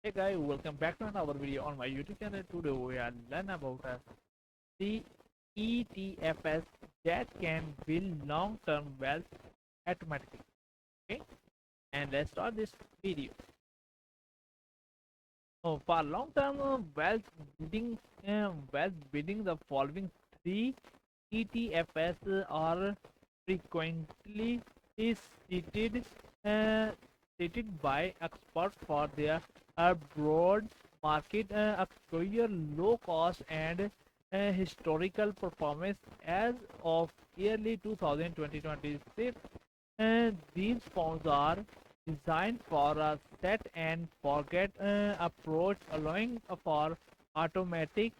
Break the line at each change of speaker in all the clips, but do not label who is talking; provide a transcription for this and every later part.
Hey guys, welcome back to another video on my YouTube channel. Today we are learn about the ETFs that can build long-term wealth automatically. Okay, and let's start this video. For long-term wealth building, the following three ETFs are frequently is cited uh, cited by experts for their broad market exposure, low cost, and historical performance as of yearly 2026. These funds are designed for a set and forget approach, allowing for automatic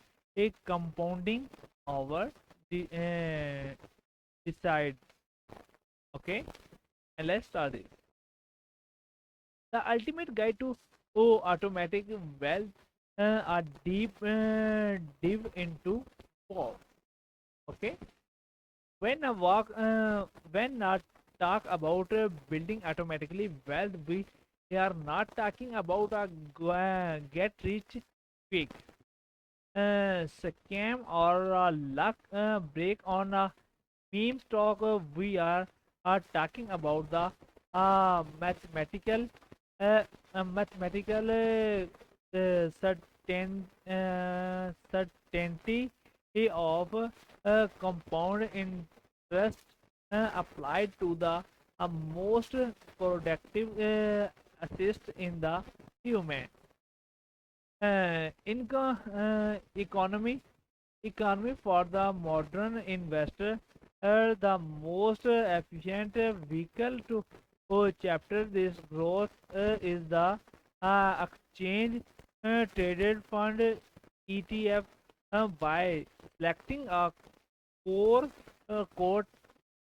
compounding over the decide. Okay, and let's start it. The ultimate guide to automatic wealth, a deep dive into four. Okay, when a walk when I talk about building automatically wealth, we are not talking about a get rich quick scam or a luck break on a meme stock. We are talking about the mathematical certainty of compound interest applied to the most productive assist in the human economy for the modern investor. The most efficient vehicle to chapter this growth is the exchange traded fund ETF. By selecting a core core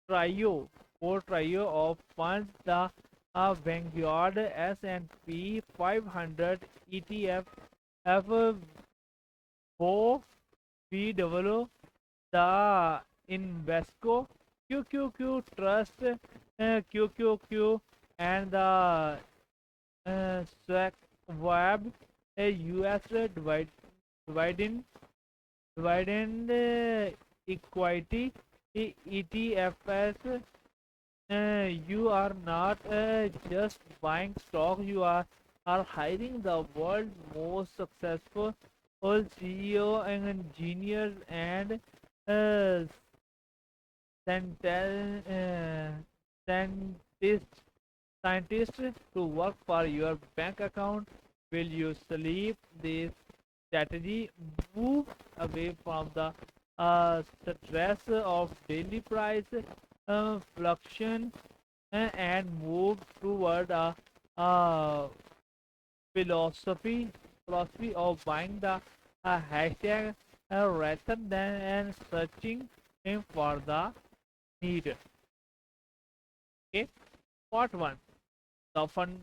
trio of funds, the Vanguard S&P 500 ETF, FO, PW, the Invesco, QQQ Trust, QQQ, and the SWAB, a US dividend dividend equity ETFs. You are not just buying stock, are hiring the world's most successful CEO and engineers and uh, scientists scientists to work for your bank account. Will you sleep this strategy? Move away from the stress of daily price fluctuation and move toward a philosophy philosophy of buying the hashtag rather than searching him for the need. Okay, part one: the fund,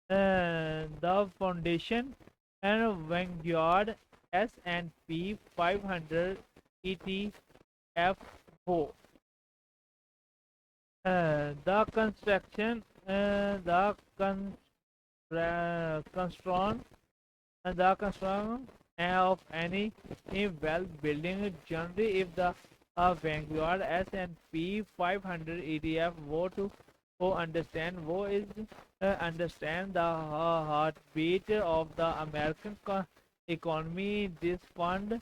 the foundation and Vanguard S&P 500 ETF. The construction, construction the construction of any wealth building generally, if the Vanguard S&P 500 ETF were to understand the heartbeat of the American economy. This fund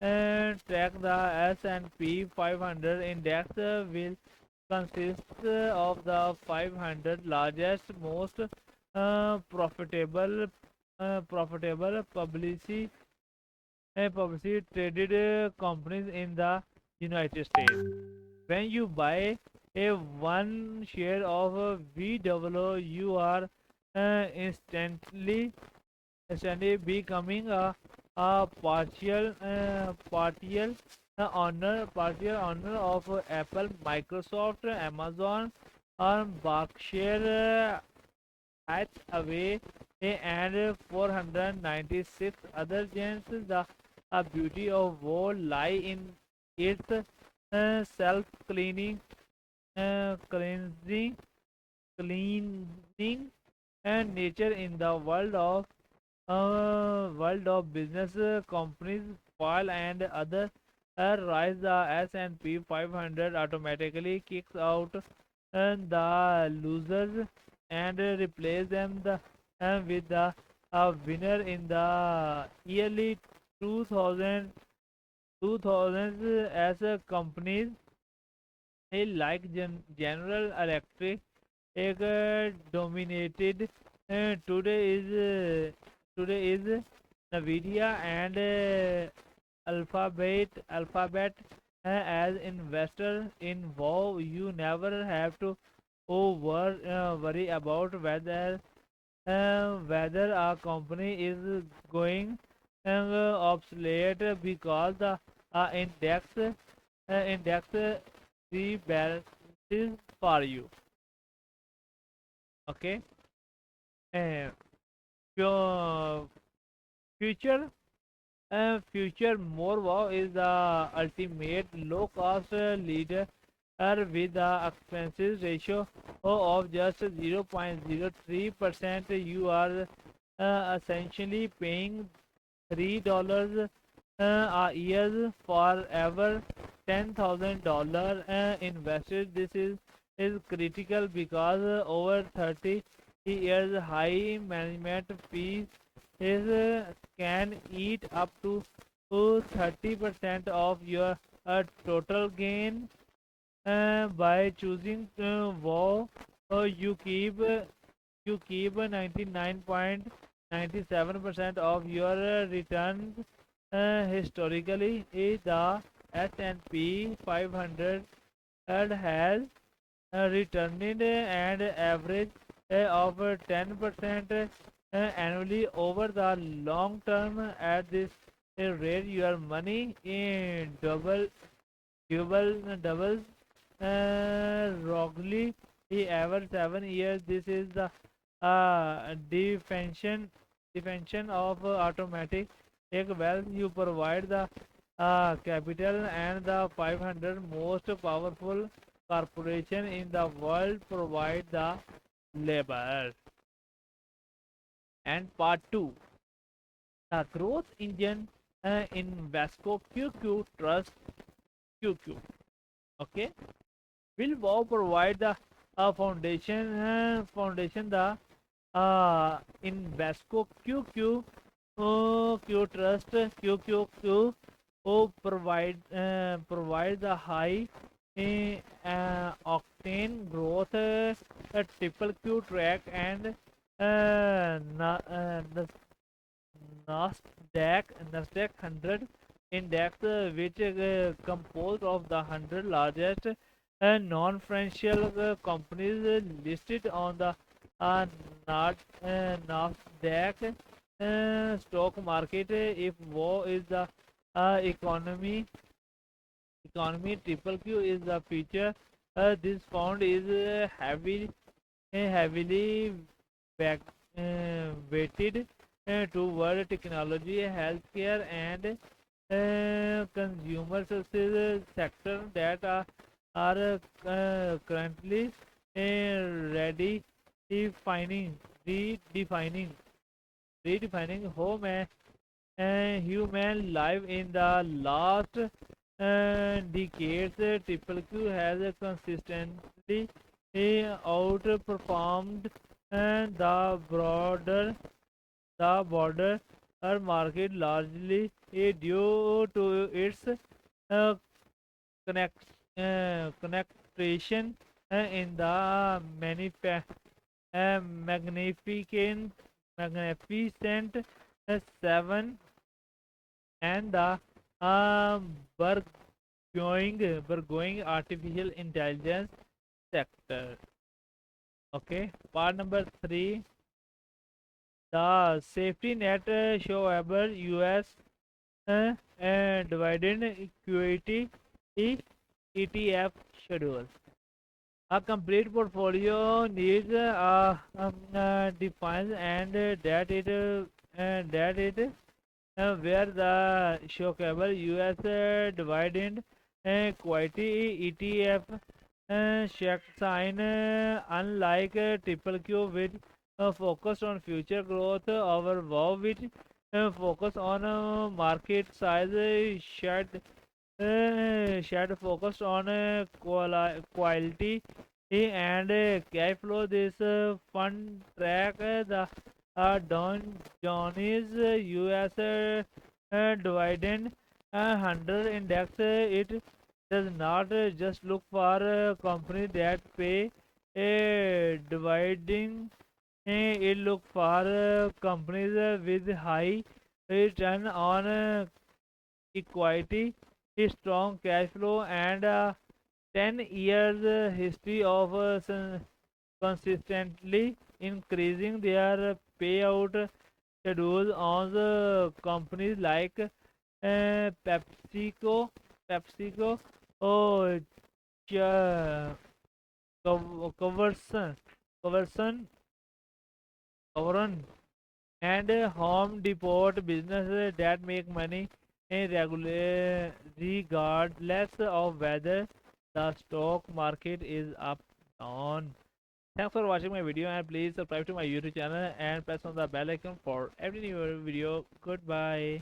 track the S&P 500 index will consist of the 500 largest, most profitable publicly traded companies in the United States. When you buy a one share of VW, you are instantly becoming a partial owner of Apple, Microsoft, Amazon, or Berkshire Hathaway, and 496 other gems. The beauty of wool lie in its self-cleaning, cleansing, cleaning, and nature. In the world of world of business, companies fall and other rise. The S&P 500 automatically kicks out the losers and replace them with the winner in the yearly 2000 2000s as companies like General Electric dominated. Today is Nvidia and Alphabet. As investor in WoW, you never have to worry about whether a company is going obsolete because the index rebalances for you. Okay. Uh, fu- future future more wow is the ultimate low cost leader with the expenses ratio of just 0.03%. You are essentially paying $3 a year for ever $10,000 invested. This is critical because over 30 years high management fees is can eat up to 30% of your total gain. By choosing WoW, you keep 99.97% of your returns. Historically, the S&P 500 has returned an average of 10% annually over the long term. At this rate, your money in doubles wrongly every 7 years. This is the definition of automatic wealth. You provide the capital, and the 500 most powerful corporation in the world provide the labor. And part 2, the growth engine in Vasco QQ Trust QQ. Okay, will WoW provide the foundation the Invesco QQ Q Trust QQQ provide the high octane growth triple Q track and the Nasdaq 100 index, which composed of the 100 largest non-financial companies listed on the uh, Nasdaq stock market. If WoW is the economy, triple Q is the future. This fund is heavily back, weighted toward technology, healthcare, and consumer services sector that are currently ready defining redefining redefining home human life in the last decades. Triple Q has consistently outperformed the border market, largely due to its uh, connect connectation in the magnificent magnificent seven and the burgeoning artificial intelligence sector. Okay, part number 3, the safety net showable US dividend equity ETF schedule. A complete portfolio needs defines and where the shockable US dividend equity ETF check sign, unlike triple Q, which focused on future growth. Our wow, which focus on market size, shared focused on quality and cash flow. This fund track the Don Johnny's US dividend 100 index. It does not just look for companies that pay dividing. It look for companies with high return on equity, a strong cash flow, and 10 years history of consistently increasing their payout schedule on the companies like PepsiCo, or Coverson, Coverson, Coveron, and Home Depot businesses that make money regardless of whether the stock market is up or down. Thanks for watching my video, and please subscribe to my YouTube channel and press on the bell icon for every new video. Goodbye.